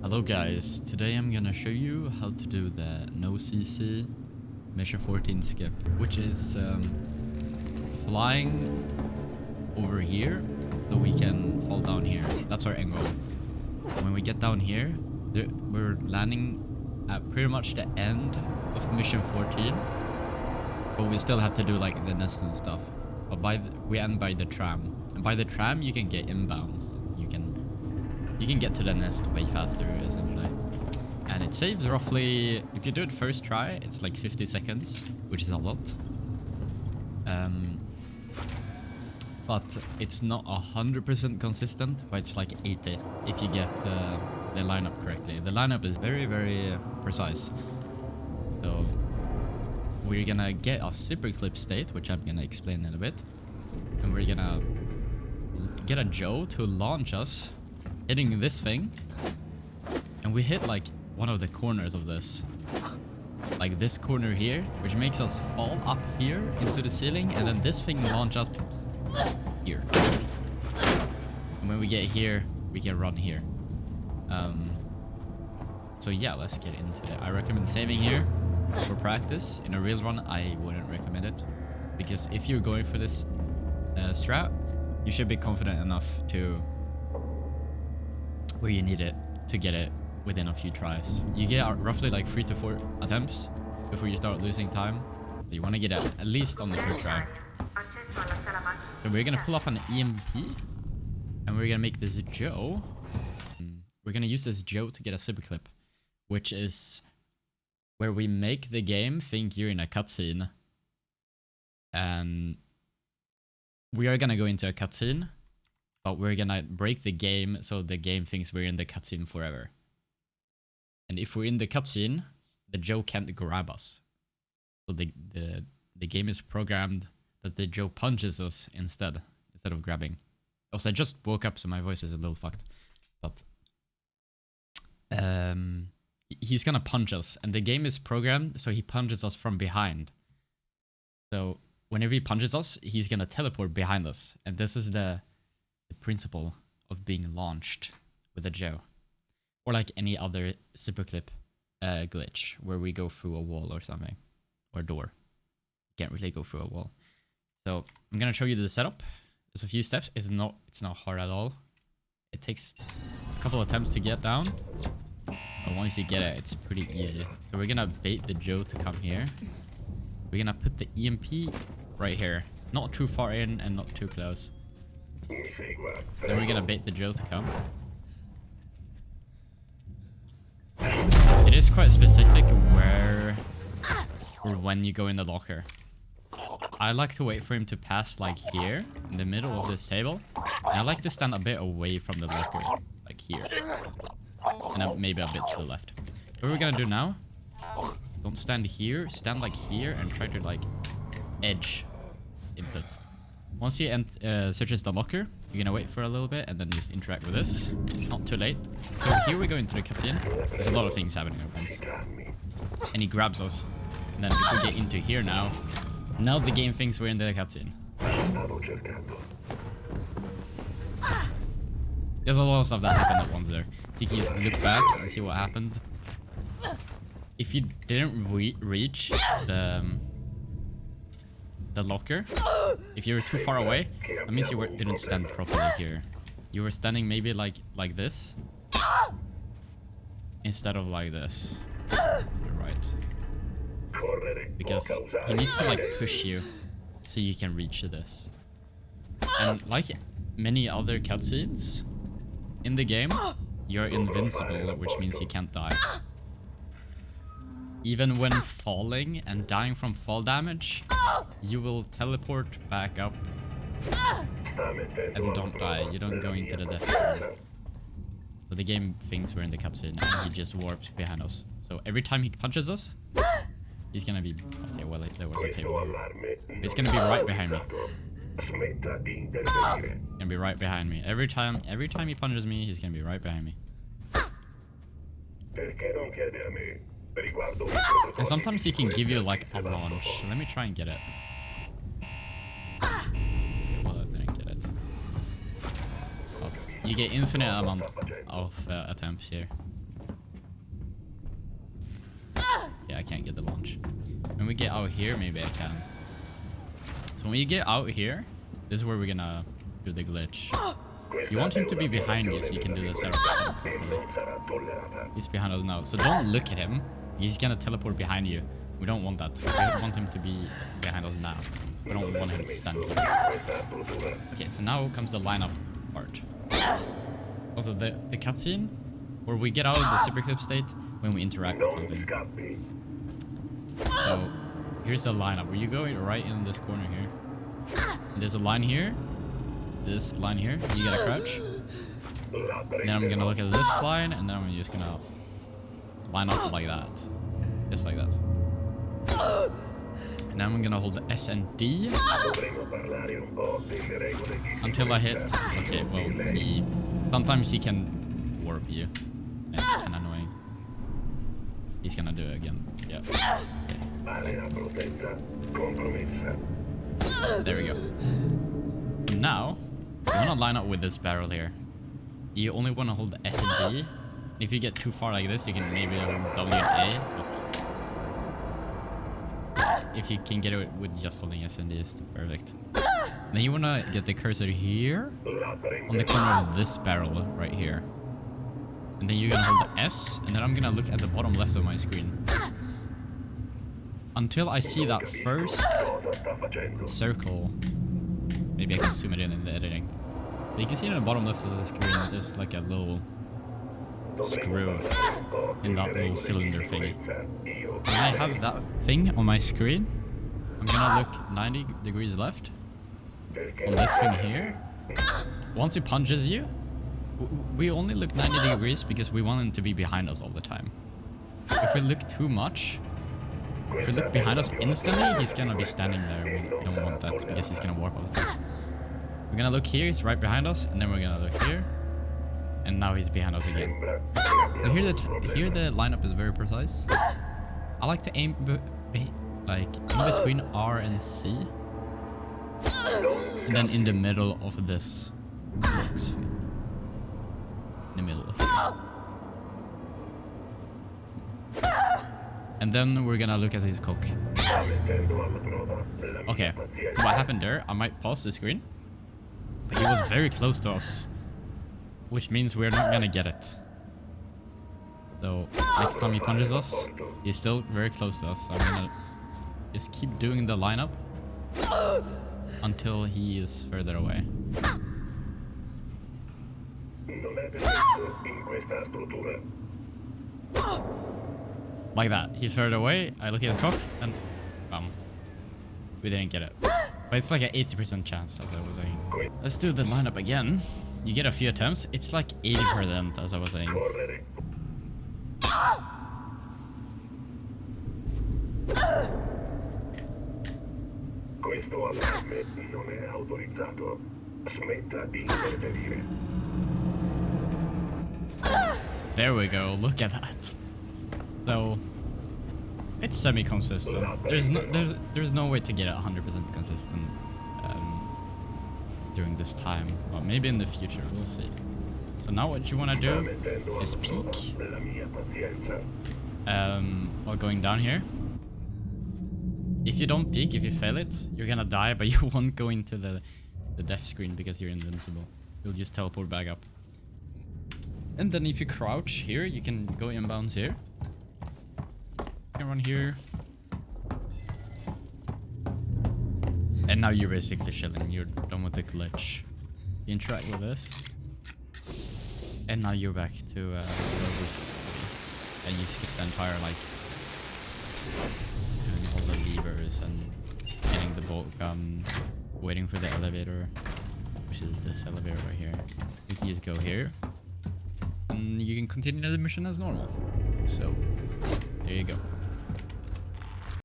Hello guys, today I'm gonna show you how to do the NoCC Mission 14 skip, which is flying over here so we can fall down here. That's our end goal. When we get down here, we're landing at pretty much the end of Mission 14, but we still have to do like the nest and stuff. But we end by the tram, and by the tram you can get inbounds. You can get to the nest way faster, essentially. And it saves roughly, if you do it first try, it's like 50 seconds, which is a lot. But it's not 100% consistent, but it's like 80 if you get the lineup correctly. The lineup is very, very precise. So we're gonna get a super clip state, which I'm gonna explain in a bit. And we're gonna get a Joe to launch us, hitting this thing, and we hit like one of the corners of this, like this corner here, which makes us fall up here into the ceiling, and then this thing launches us here. And when we get here, we can run here. So yeah, let's get into it. I recommend saving here for practice. In a real run, I wouldn't recommend it, because if you're going for this strat, you should be confident enough to where you need it to get it within a few tries. You get roughly like 3 to 4 attempts before you start losing time. So you want to get it at least on the first try. So we're gonna pull up an EMP, and we're gonna make this Joe. We're gonna use this Joe to get a super clip, which is where we make the game think you're in a cutscene. And we are gonna go into a cutscene, but we're gonna break the game so the game thinks we're in the cutscene forever. And if we're in the cutscene, the Joe can't grab us. So the game is programmed that the Joe punches us instead of grabbing. Also, I just woke up, so my voice is a little fucked. But he's gonna punch us, and the game is programmed so he punches us from behind. So whenever he punches us, he's gonna teleport behind us, and this is the principle of being launched with a Joe, or like any other superclip glitch where we go through a wall or something, or a door. You can't really go through a wall. So I'm gonna show you the setup. There's a few steps. It's not hard at all. It takes a couple attempts to get down, but once you get it, it's pretty easy. So we're gonna bait the Joe to come here. We're gonna put the EMP right here, not too far in and not too close. Then we're gonna bait the Joe to come. It is quite specific where or when you go in the locker. I like to wait for him to pass like here in the middle of this table, and I like to stand a bit away from the locker, like here, and then maybe a bit to the left. What we're gonna do now, don't stand here, stand like here and try to like edge input. Once he searches the locker, you're gonna wait for a little bit and then just interact with this. Not too late. So here we go into the cutscene. There's a lot of things happening at once. And he grabs us. And then if we get into here now the game thinks we're in the cutscene. There's a lot of stuff that happened at once there. You can just look back and see what happened. If you didn't reach the locker, if you were too far away, that means you didn't stand properly here. You were standing maybe like this instead of like this. Right. Because he needs to like push you so you can reach this. And like many other cutscenes in the game, you're invincible, which means you can't die. Even when falling and dying from fall damage, you will teleport back up and don't die. You don't go into the death zone. So the game thinks we're in the cutscene and he just warps behind us. So every time he punches us, he's gonna be... Okay, well, there was a table here. He's gonna be right behind me. Gonna be right behind me. Every time he punches me, he's gonna be right behind me. And sometimes he can give you like a launch. Let me try and get it. Well, I didn't get it. But you get infinite amount of attempts here. Yeah, I can't get the launch. When we get out here, maybe I can. So when you get out here, this is where we're gonna do the glitch. You want him to be behind you so you can do the setup properly. He's behind us now. So don't look at him. He's gonna teleport behind you. We don't want that. We want him to be behind us now. We don't want him to stand here. Okay, so now comes the lineup part. Also, the cutscene where we get out of the super clip state when we interact with something. So here's the lineup where you go right in this corner here. And there's a line here. This line here. You gotta crouch. And then I'm gonna look at this line, and then I'm just gonna line up like that. Just like that. And then I'm gonna hold the S and D until I hit. Okay, well, sometimes he can warp you. And it's kind of annoying. He's gonna do it again. Yeah. Okay. There we go. And now, you wanna line up with this barrel here. You only wanna hold the S and D. If you get too far like this, you can maybe hold W and A. But if you can get it with just holding S and D, it's perfect. Then you wanna get the cursor here on the corner of this barrel right here. And then you're gonna hold the S, and then I'm gonna look at the bottom left of my screen. Until I see that first circle. Maybe I can zoom it in the editing. But you can see in the bottom left of the screen, there's like a little screw in that little cylinder thingy. When I have that thing on my screen, I'm gonna look 90 degrees left on this thing here. Once he punches you, we only look 90 degrees because we want him to be behind us all the time. If we look too much, if we look behind us instantly, he's gonna be standing there. We don't want that because he's gonna warp us. We're gonna look here, he's right behind us, and then we're gonna look here, and now he's behind us again. So here the lineup is very precise. I like to aim like in between R and C, and then in the middle of this box. In the middle of here. And then we're gonna look at his cock. Okay, what happened there? I might pause the screen, but he was very close to us, which means we're not gonna get it. So next time he punches us, he's still very close to us. So I'm gonna just keep doing the lineup until he is further away. Like that. He's further away. I look at his cock and we didn't get it. But it's like an 80% chance, as I was saying. Let's do the lineup again. You get a few attempts. It's like 80%, as I was saying. Questo allarme non è autorizzato. Smetta di intervenire. There we go. Look at that. So it's semi-consistent. There's no way to get it 100% consistent during this time. Well, maybe in the future, we'll see. So now what you want to do is peek while going down here. If you don't peek, if you fail it, you're gonna die, but you won't go into the death screen because you're invincible. You'll just teleport back up. And then if you crouch here, you can go inbounds here. You can run here. And now you're basically chilling. You're done with the glitch. You interact with this. And now you're back to where we and you skip the entire, like, doing all the levers and getting the bolt gun, waiting for the elevator, which is this elevator right here. You can just go here. And you can continue the mission as normal. So, there you go.